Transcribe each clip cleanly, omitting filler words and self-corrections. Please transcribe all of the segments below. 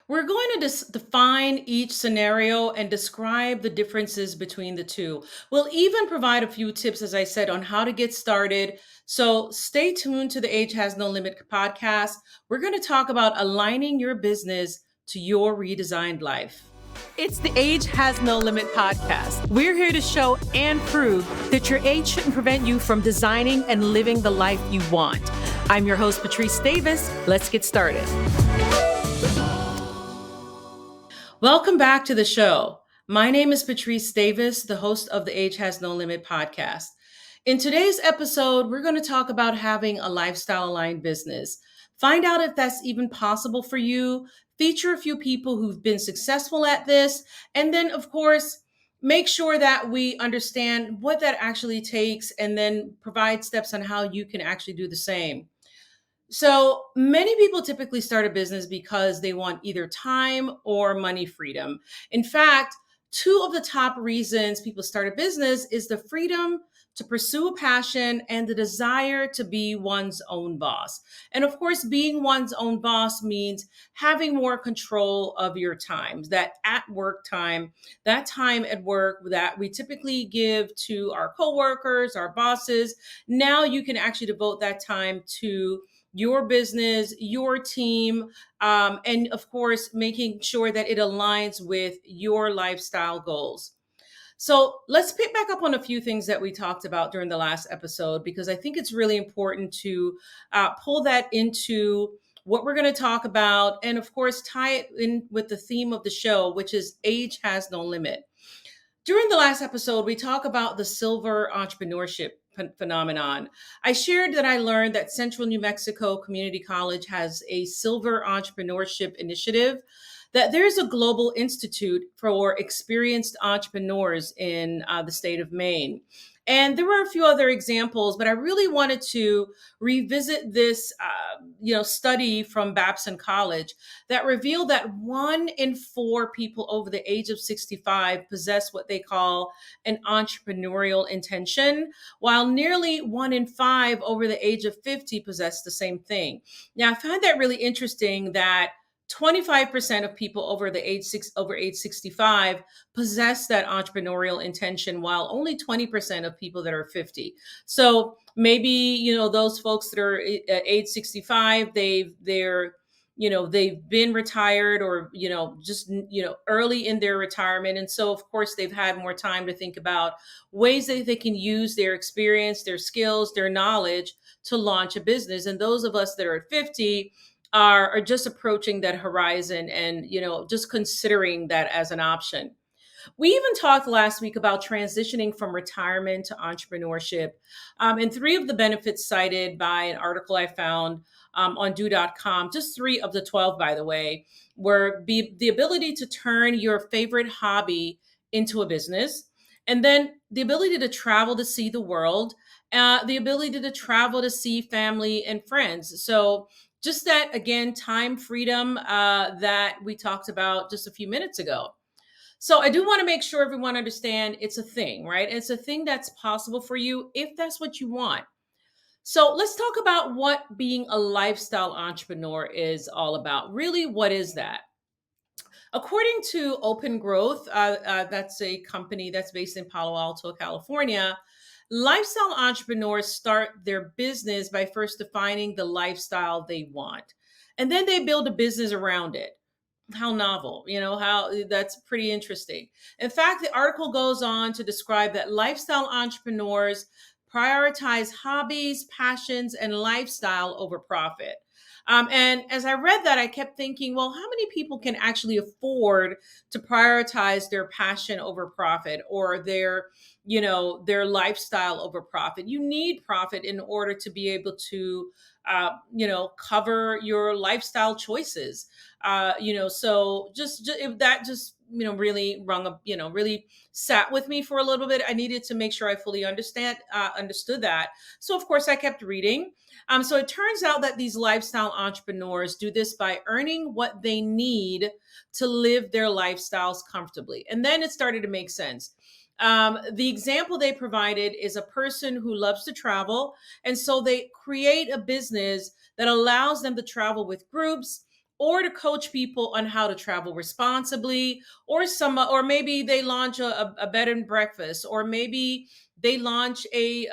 We're going to define each scenario and describe the differences between the two. We'll even provide a few tips, as I said, on how to get started. So stay tuned to the Age Has No Limit podcast. We're going to talk about aligning your business to your redesigned life. It's the Age Has No Limit podcast. We're here to show and prove that your age shouldn't prevent you from designing and living the life you want. I'm your host, Patrice Davis. Let's get started. Welcome back to the show. My name is Patrice Davis, the host of the Age Has No Limit podcast. In today's episode, we're going to talk about having a lifestyle aligned business. Find out if that's even possible for you, feature a few people who've been successful at this, and then, of course, make sure that we understand what that actually takes and then provide steps on how you can actually do the same. So many people typically start a business because they want either time or money freedom. In fact, two of the top reasons people start a business is the freedom to pursue a passion and the desire to be one's own boss. And of course, being one's own boss means having more control of your time, that at work time, that time at work that we typically give to our coworkers, our bosses. Now you can actually devote that time to your business, your team, and of course, making sure that it aligns with your lifestyle goals. So let's pick back up on a few things that we talked about during the last episode, because I think it's really important to pull that into what we're going to talk about, and of course, tie it in with the theme of the show, which is age has no limit. During the last episode, we talk about the silver entrepreneurship phenomenon. I shared that I learned that Central New Mexico Community College has a silver entrepreneurship initiative, that there's a global institute for experienced entrepreneurs in the state of Maine. And there were a few other examples, but I really wanted to revisit this, study from Babson College that revealed that 1 in 4 people over the age of 65 possess what they call an entrepreneurial intention, while nearly 1 in 5 over the age of 50 possess the same thing. Now, I find that really interesting that 25% of people over age 65 possess that entrepreneurial intention, while only 20% of people that are 50. So maybe, those folks that are at age 65, they've been retired, or just early in their retirement, and so of course they've had more time to think about ways that they can use their experience, their skills, their knowledge to launch a business. And those of us that are at 50 are just approaching that horizon, and just considering that as an option. We even talked last week about transitioning from retirement to entrepreneurship, and 3 of the benefits cited by an article I found on do.com, just 3 of the 12, by the way, were the ability to turn your favorite hobby into a business, and then the ability to travel to see the world, the ability to travel to see family and friends. So just that, again, time freedom that we talked about just a few minutes ago. So I do want to make sure everyone understand it's a thing, right? It's a thing that's possible for you if that's what you want. So let's talk about what being a lifestyle entrepreneur is all about. Really, what is that? According to Open Growth, that's a company that's based in Palo Alto, California. Lifestyle entrepreneurs start their business by first defining the lifestyle they want, and then they build a business around it. How novel, how that's pretty interesting. In fact, the article goes on to describe that lifestyle entrepreneurs prioritize hobbies, passions, and lifestyle over profit. And as I read that, I kept thinking, well, how many people can actually afford to prioritize their passion over profit, or their lifestyle over profit? You need profit in order to be able to, cover your lifestyle choices. So just if that just really rung up, really sat with me for a little bit. I needed to make sure I fully understood that. So of course I kept reading. So it turns out that these lifestyle entrepreneurs do this by earning what they need to live their lifestyles comfortably. And then it started to make sense. The example they provided is a person who loves to travel. And so they create a business that allows them to travel with groups, or to coach people on how to travel responsibly, or maybe they launch a bed and breakfast, or maybe they launch a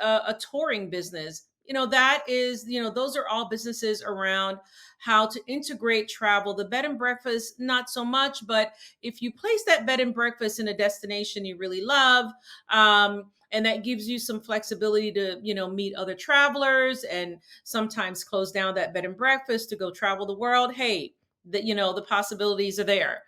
touring business. That is, those are all businesses around how to integrate travel. The bed and breakfast, not so much, but if you place that bed and breakfast in a destination you really love, and that gives you some flexibility to, meet other travelers and sometimes close down that bed and breakfast to go travel the world. Hey, the possibilities are there.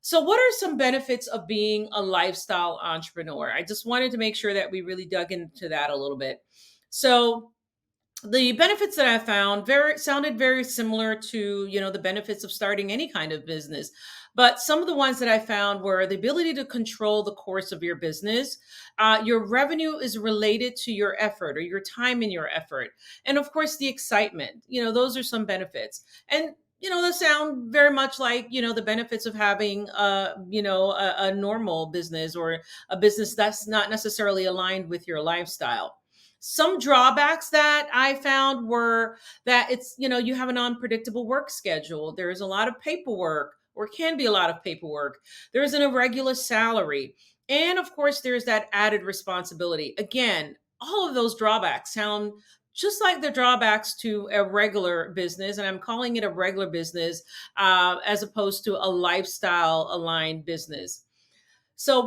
So, what are some benefits of being a lifestyle entrepreneur? I just wanted to make sure that we really dug into that a little bit. So, the benefits that I found sounded very similar to, the benefits of starting any kind of business. But some of the ones that I found were the ability to control the course of your business. Your revenue is related to your effort or your time in your effort. And of course, the excitement. Those are some benefits. And they sound very much like, the benefits of having a normal business, or a business that's not necessarily aligned with your lifestyle. Some drawbacks that I found were that you have an unpredictable work schedule. There's a lot of paperwork, or can be a lot of paperwork. There's an irregular salary. And of course, there's that added responsibility. Again, all of those drawbacks sound just like the drawbacks to a regular business. And I'm calling it a regular business, as opposed to a lifestyle aligned business. So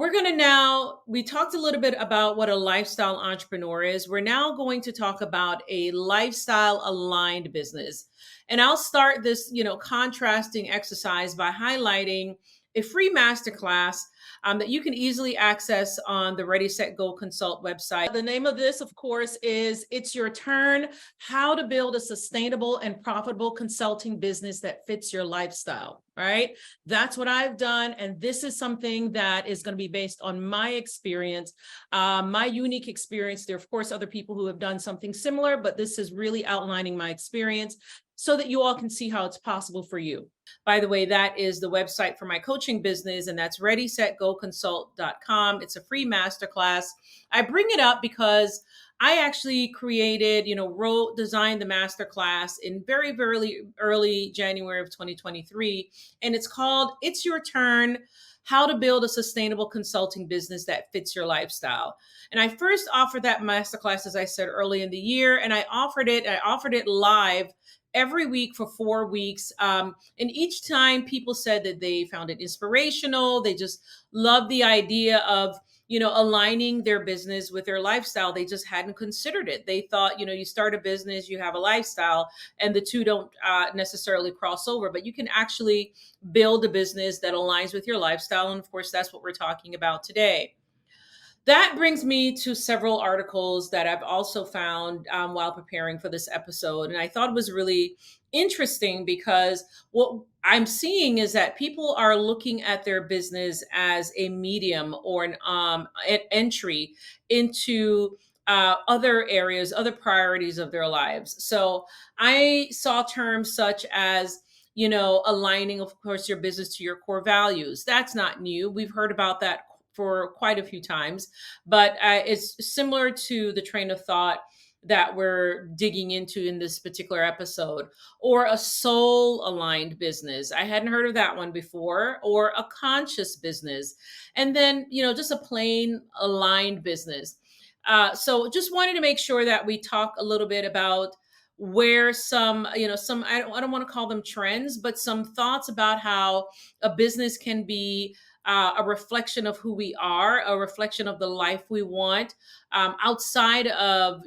we talked a little bit about what a lifestyle entrepreneur is. We're now going to talk about a lifestyle aligned business. And I'll start this, contrasting exercise by highlighting a free masterclass that you can easily access on the Ready, Set, Go Consult website. The name of this, of course, is It's Your Turn: How to Build a Sustainable and Profitable Consulting Business That Fits Your Lifestyle, right? That's what I've done. And this is something that is going to be based on my experience, my unique experience. There are, of course, other people who have done something similar, but this is really outlining my experience so that you all can see how it's possible for you. By the way, that is the website for my coaching business, and that's readysetgoconsult.com. It's a free masterclass. I bring it up because I actually designed the masterclass in very, very early January of 2023. And it's called It's Your Turn: How to Build a Sustainable Consulting Business That Fits Your Lifestyle. And I first offered that masterclass, as I said, early in the year. And I offered it live every week for 4 weeks. And each time people said that they found it inspirational. They just loved the idea of, aligning their business with their lifestyle. They just hadn't considered it. They thought, you start a business, you have a lifestyle, and the two don't necessarily cross over, but you can actually build a business that aligns with your lifestyle. And of course, that's what we're talking about today. That brings me to several articles that I've also found while preparing for this episode. And I thought it was really interesting because what I'm seeing is that people are looking at their business as a medium, or an entry into other areas, other priorities of their lives. So I saw terms such as, aligning, of course, your business to your core values. That's not new. We've heard about that for quite a few times, but it's similar to the train of thought that we're digging into in this particular episode. Or a soul aligned business. I hadn't heard of that one before. Or a conscious business. And then, just a plain aligned business. So just wanted to make sure that we talk a little bit about where some I don't want to call them trends, but some thoughts about how a business can be a reflection of who we are, a reflection of the life we want, outside of,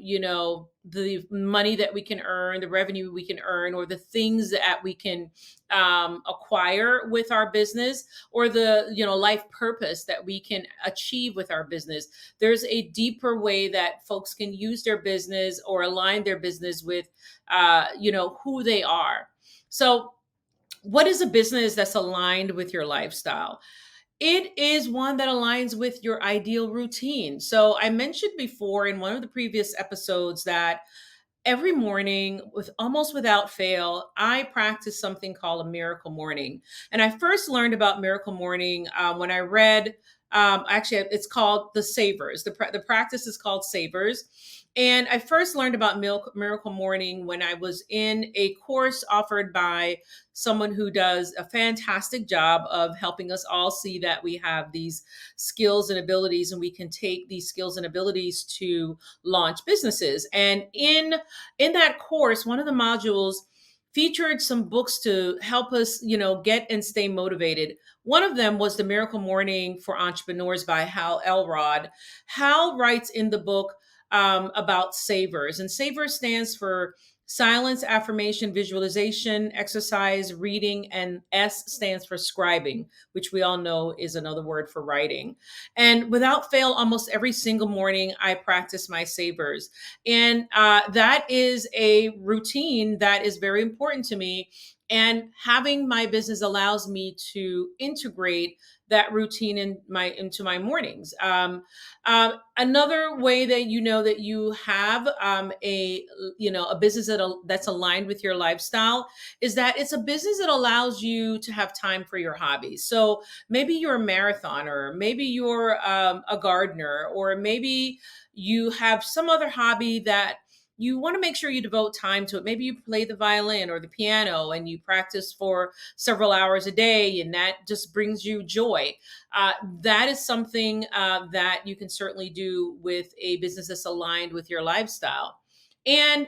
the money that we can earn, the revenue we can earn, or the things that we can acquire with our business, or the, life purpose that we can achieve with our business. There's a deeper way that folks can use their business or align their business with, who they are. So what is a business that's aligned with your lifestyle? It is one that aligns with your ideal routine. So I mentioned before in one of the previous episodes that every morning, with almost without fail, I practice something called a miracle morning. And I first learned about miracle morning when I read, actually, it's called the Savers. The practice is called Savers. And I first learned about Miracle Morning when I was in a course offered by someone who does a fantastic job of helping us all see that we have these skills and abilities, and we can take these skills and abilities to launch businesses. And in that course, one of the modules featured some books to help us, get and stay motivated. One of them was The Miracle Morning for Entrepreneurs by Hal Elrod. Hal writes in the book about savers, and savers stands for silence, affirmation, visualization, exercise, reading, and S stands for scribing, which we all know is another word for writing. And without fail, almost every single morning, I practice my savers. And that is a routine that is very important to me. And having my business allows me to integrate that routine into my mornings. Another way that you know that you have a business that's aligned with your lifestyle is that it's a business that allows you to have time for your hobbies. So maybe you're a marathoner, maybe you're a gardener, or maybe you have some other hobby that you want to make sure you devote time to it. Maybe you play the violin or the piano and you practice for several hours a day, and that just brings you joy. That is something that you can certainly do with a business that's aligned with your lifestyle. And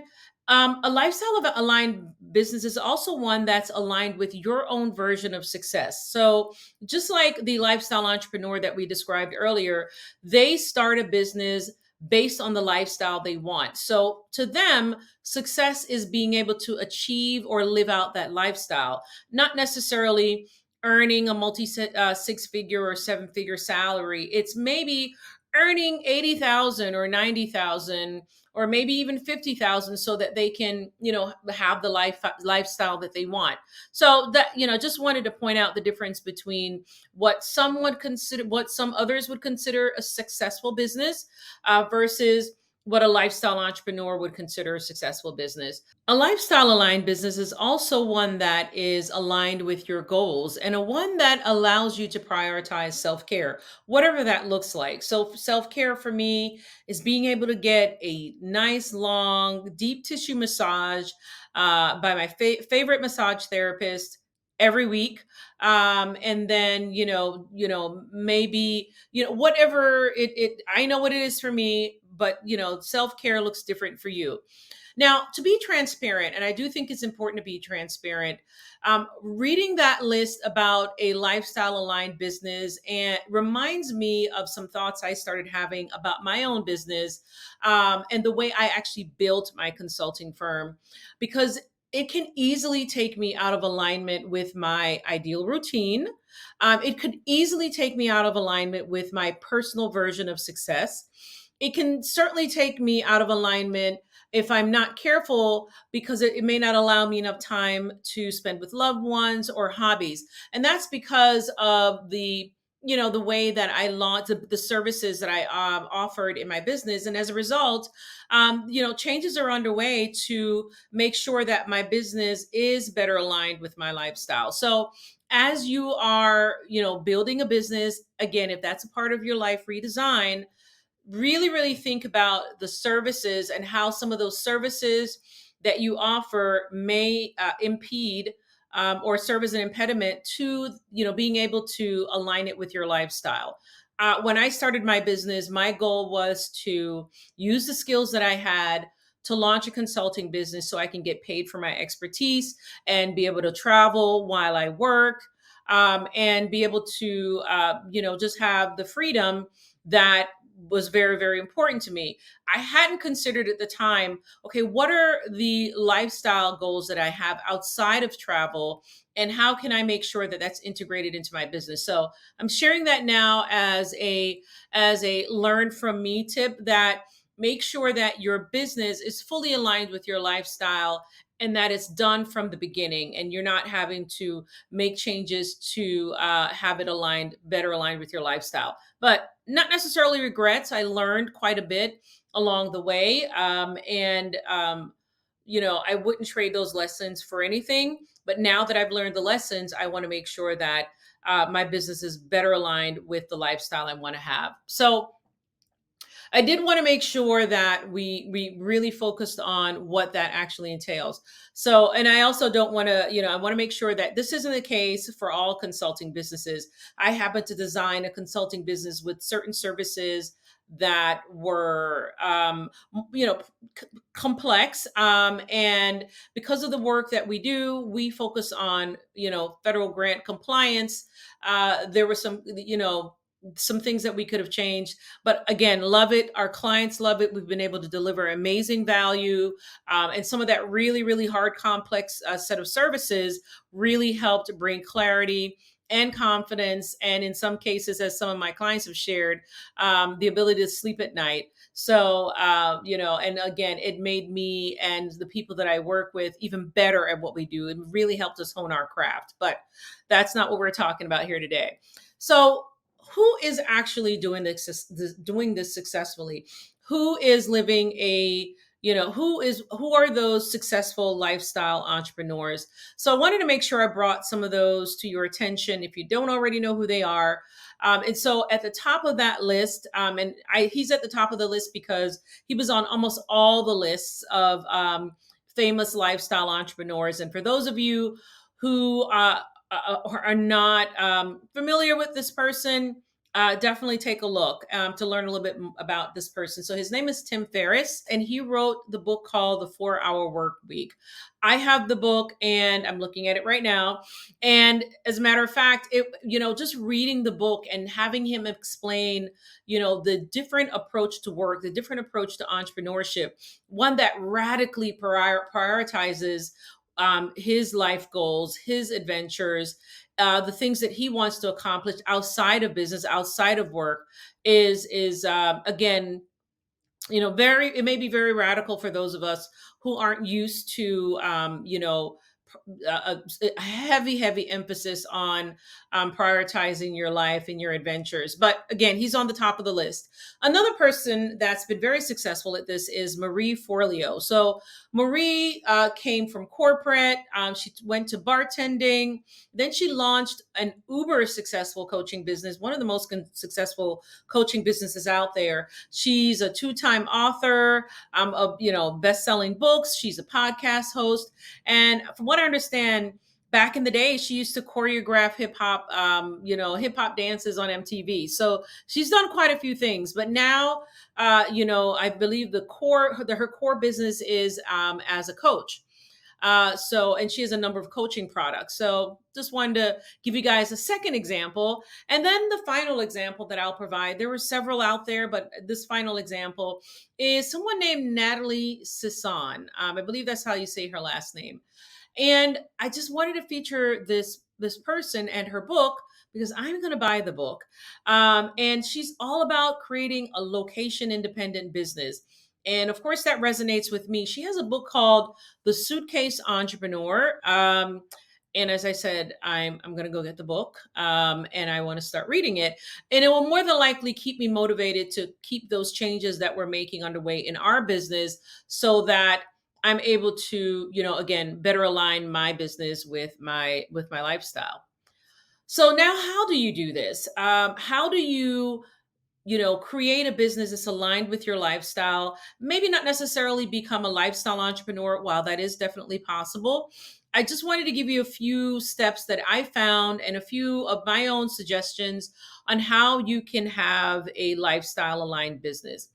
a lifestyle of aligned business is also one that's aligned with your own version of success. So, just like the lifestyle entrepreneur that we described earlier, they start a business based on the lifestyle they want. So, to them, success is being able to achieve or live out that lifestyle, not necessarily earning a multi six figure or seven figure salary. It's maybe earning 80,000 or 90,000 or maybe even 50,000 so that they can, have the lifestyle that they want. So that, just wanted to point out the difference between what some others would consider a successful business versus what a lifestyle entrepreneur would consider a successful business. A lifestyle aligned business is also one that is aligned with your goals, and a one that allows you to prioritize self care, whatever that looks like. So, self care for me is being able to get a nice, long, deep tissue massage by my favorite massage therapist every week. And then, maybe, whatever I know what it is for me, but, self care looks different for you. Now, to be transparent, and I do think it's important to be transparent, reading that list about a lifestyle aligned business and reminds me of some thoughts I started having about my own business and the way I actually built my consulting firm, because it can easily take me out of alignment with my ideal routine. It could easily take me out of alignment with my personal version of success. It can certainly take me out of alignment if I'm not careful, because it may not allow me enough time to spend with loved ones or hobbies. And that's because of the way that I launched the services that I offered in my business. And as a result, changes are underway to make sure that my business is better aligned with my lifestyle. So as you are, building a business, again, if that's a part of your life redesign, really, really think about the services and how some of those services that you offer may impede or serve as an impediment to being able to align it with your lifestyle. When I started my business, my goal was to use the skills that I had to launch a consulting business so I can get paid for my expertise and be able to travel while I work, and be able to just have the freedom that was very, very important to me. I hadn't considered at the time, okay, what are the lifestyle goals that I have outside of travel, and how can I make sure that that's integrated into my business? So I'm sharing that now as a learn from me tip, that make sure that your business is fully aligned with your lifestyle and that it's done from the beginning, and you're not having to make changes to have it better aligned with your lifestyle. But not necessarily regrets. I learned quite a bit along the way. I wouldn't trade those lessons for anything. But now that I've learned the lessons, I want to make sure that my business is better aligned with the lifestyle I want to have. So, I did want to make sure that we really focused on what that actually entails. So, and I also don't want to, I want to make sure that this isn't the case for all consulting businesses. I happen to design a consulting business with certain services that were, you know, complex. And because of the work that we do, we focus on, federal grant compliance. There were some things that we could have changed, but again, love it. Our clients love it. We've been able to deliver amazing value, and some of that really, really hard, complex set of services really helped bring clarity and confidence, and in some cases, as some of my clients have shared, the ability to sleep at night. So, and again, it made me and the people that I work with even better at what we do. It really helped us hone our craft. But that's not what we're talking about here today. So, who is actually doing this successfully? Who is living who are those successful lifestyle entrepreneurs? So I wanted to make sure I brought some of those to your attention if you don't already know who they are. And so at the top of that list, he's at the top of the list because he was on almost all the lists of famous lifestyle entrepreneurs. And for those of you who are not familiar with this person, definitely take a look to learn a little bit about this person. So his name is Tim Ferriss, and he wrote the book called The 4 Hour Work Week. I have the book, and I'm looking at it right now. And as a matter of fact, just reading the book and having him explain, the different approach to work, the different approach to entrepreneurship, one that radically prioritizes his life goals, his adventures, the things that he wants to accomplish outside of business, outside of work, is again, very, it may be very radical for those of us who aren't used to, a heavy, heavy emphasis on prioritizing your life and your adventures. But again, he's on the top of the list. Another person that's been very successful at this is Marie Forleo. So Marie came from corporate. She went to bartending. Then she launched an uber successful coaching business, one of the most successful coaching businesses out there. She's a two-time author of best-selling books. She's a podcast host, and from what I understand, back in the day, she used to choreograph hip hop dances on MTV. So she's done quite a few things. But now, I believe her core business is as a coach. And she has a number of coaching products. So just wanted to give you guys a second example. And then the final example that I'll provide, there were several out there, but this final example is someone named Natalie Sisson. I believe that's how you say her last name. And I just wanted to feature this person and her book because I'm going to buy the book. And she's all about creating a location independent business. And of course, that resonates with me. She has a book called The Suitcase Entrepreneur. And as I said, I'm going to go get the book, and I want to start reading it. And it will more than likely keep me motivated to keep those changes that we're making underway in our business so that I'm able to, again, better align my business with my lifestyle. So now, how do you do this? How do you create a business that's aligned with your lifestyle? Maybe not necessarily become a lifestyle entrepreneur, while that is definitely possible. I just wanted to give you a few steps that I found and a few of my own suggestions on how you can have a lifestyle aligned business.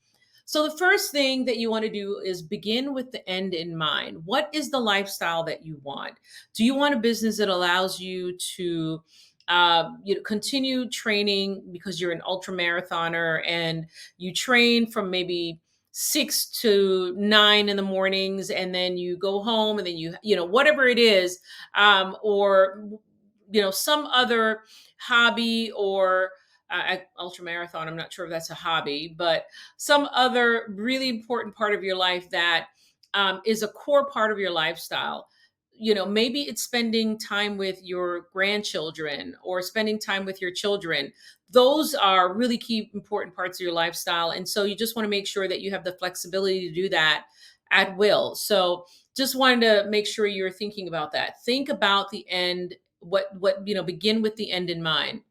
So the first thing that you want to do is begin with the end in mind. What is the lifestyle that you want? Do you want a business that allows you to continue training because you're an ultra marathoner and you train from maybe 6 to 9 in the mornings, and then you go home and then whatever it is, or some other hobby, or ultra marathon, I'm not sure if that's a hobby, but some other really important part of your life that is a core part of your lifestyle. Maybe it's spending time with your grandchildren or spending time with your children. Those are really key important parts of your lifestyle, and so you just want to make sure that you have the flexibility to do that at will. So just wanted to make sure you're thinking about that. Think about the end. Begin with the end in mind.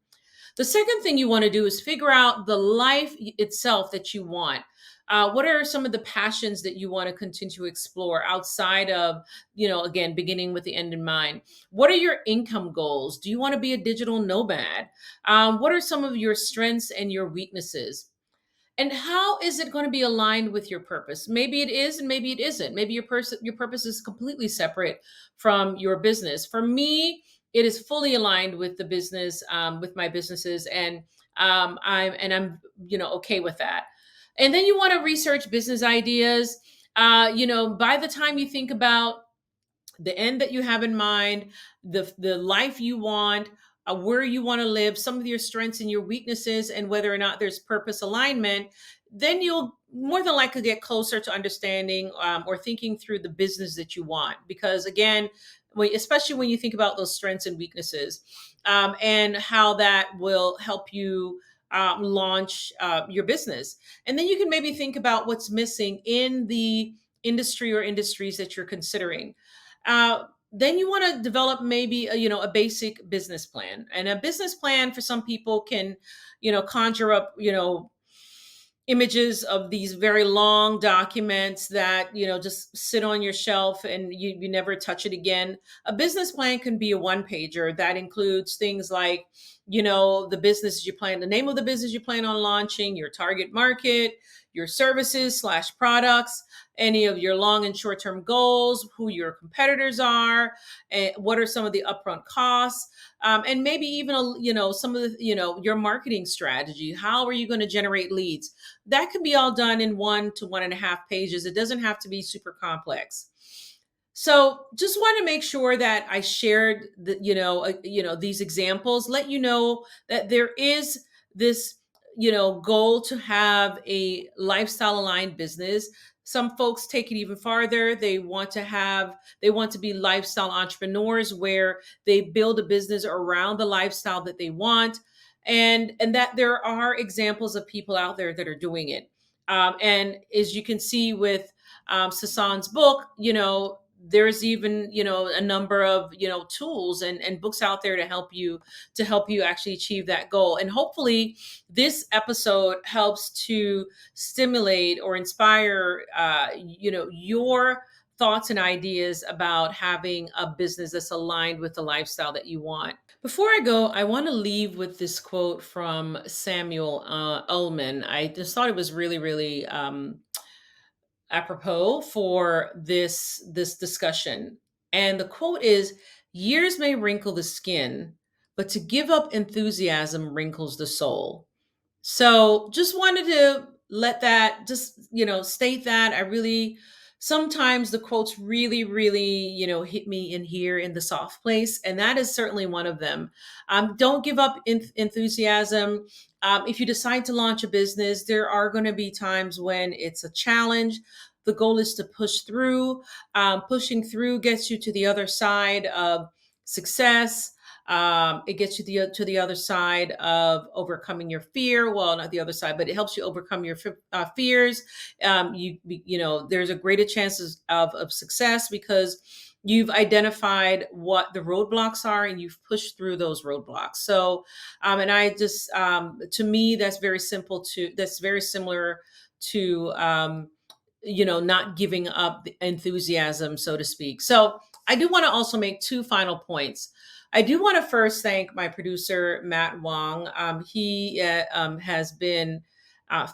The second thing you want to do is figure out the life itself that you want. What are some of the passions that you want to continue to explore outside of, again, beginning with the end in mind? What are your income goals? Do you want to be a digital nomad? What are some of your strengths and your weaknesses? And how is it going to be aligned with your purpose? Maybe it is, and maybe it isn't. Maybe your purpose is completely separate from your business. For me, it is fully aligned with the business, with my businesses, and I'm okay with that. And then you want to research business ideas. By the time you think about the end that you have in mind, the life you want, where you want to live, some of your strengths and your weaknesses, and whether or not there's purpose alignment, then you'll more than likely get closer to understanding, or thinking through the business that you want. Because again, especially when you think about those strengths and weaknesses, and how that will help you launch your business. And then you can maybe think about what's missing in the industry or industries that you're considering. Then you want to develop maybe a basic business plan. And a business plan for some people can conjure up images of these very long documents that just sit on your shelf and you never touch it again. A business plan can be a one pager that includes things like the business you plan, the name of the business you plan on launching, your target market, your services slash products, any of your long and short term goals, who your competitors are, and what are some of the upfront costs, and maybe even some of the your marketing strategy. How are you going to generate leads? That can be all done in 1 to 1.5 pages. It doesn't have to be super complex. So just want to make sure that I shared these examples, let you know that there is this goal to have a lifestyle aligned business. Some folks take it even farther. They want to be lifestyle entrepreneurs where they build a business around the lifestyle that they want, and that there are examples of people out there that are doing it. And as you can see with Sasan's book, there's even a number of tools and books out there to help you actually achieve that goal. And hopefully this episode helps to stimulate or inspire your thoughts and ideas about having a business that's aligned with the lifestyle that you want. Before I go, I want to leave with this quote from Samuel Ullman. I just thought it was really, really apropos for this discussion. And the quote is, "Years may wrinkle the skin, but to give up enthusiasm wrinkles the soul." So just wanted to let that just, state that. I really, sometimes the quotes really, really, hit me in here in the soft place. And that is certainly one of them. Don't give up enthusiasm. If you decide to launch a business, there are going to be times when it's a challenge. The goal is to push through. Pushing through gets you to the other side of success. It gets you to the other side of overcoming your fear. Well, not the other side, but it helps you overcome your fears. There's a greater chances of success because you've identified what the roadblocks are and you've pushed through those roadblocks. So, and I just, to me, that's very similar to, not giving up the enthusiasm, so to speak. So I do want to also make two final points. I do want to first thank my producer, Matt Wong. He has been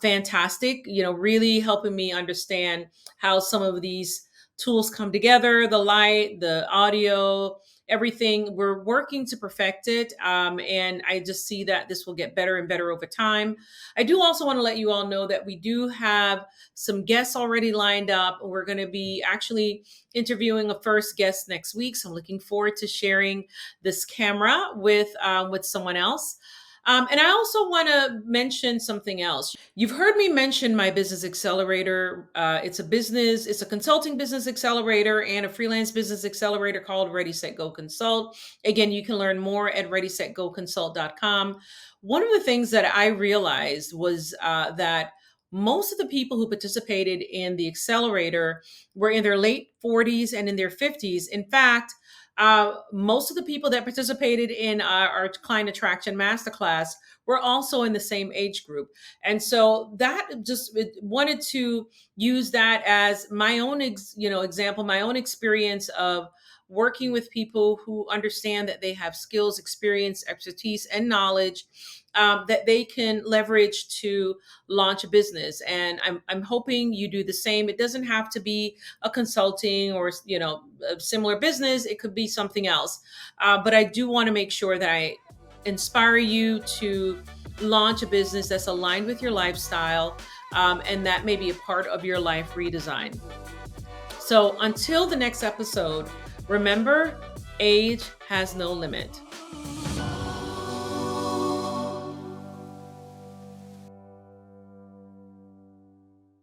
fantastic, really helping me understand how some of these tools come together, the light, the audio, everything. We're working to perfect it. And I just see that this will get better and better over time. I do also want to let you all know that we do have some guests already lined up. We're going to be actually interviewing a first guest next week. So I'm looking forward to sharing this camera with someone else. And I also want to mention something else. You've heard me mention my business accelerator. It's a consulting business accelerator and a freelance business accelerator called Ready, Set, Go Consult. Again, you can learn more at readysetgoconsult.com. One of the things that I realized was that most of the people who participated in the accelerator were in their late 40s and in their 50s. In fact, Most of the people that participated in our client attraction masterclass were also in the same age group. And so that just wanted to use that as my own example, my own experience of working with people who understand that they have skills, experience, expertise, and knowledge that they can leverage to launch a business. And I'm hoping you do the same. It doesn't have to be a consulting or a similar business. It could be something else. But I do want to make sure that I inspire you to launch a business that's aligned with your lifestyle, and that may be a part of your life redesign. So until the next episode, remember, age has no limit.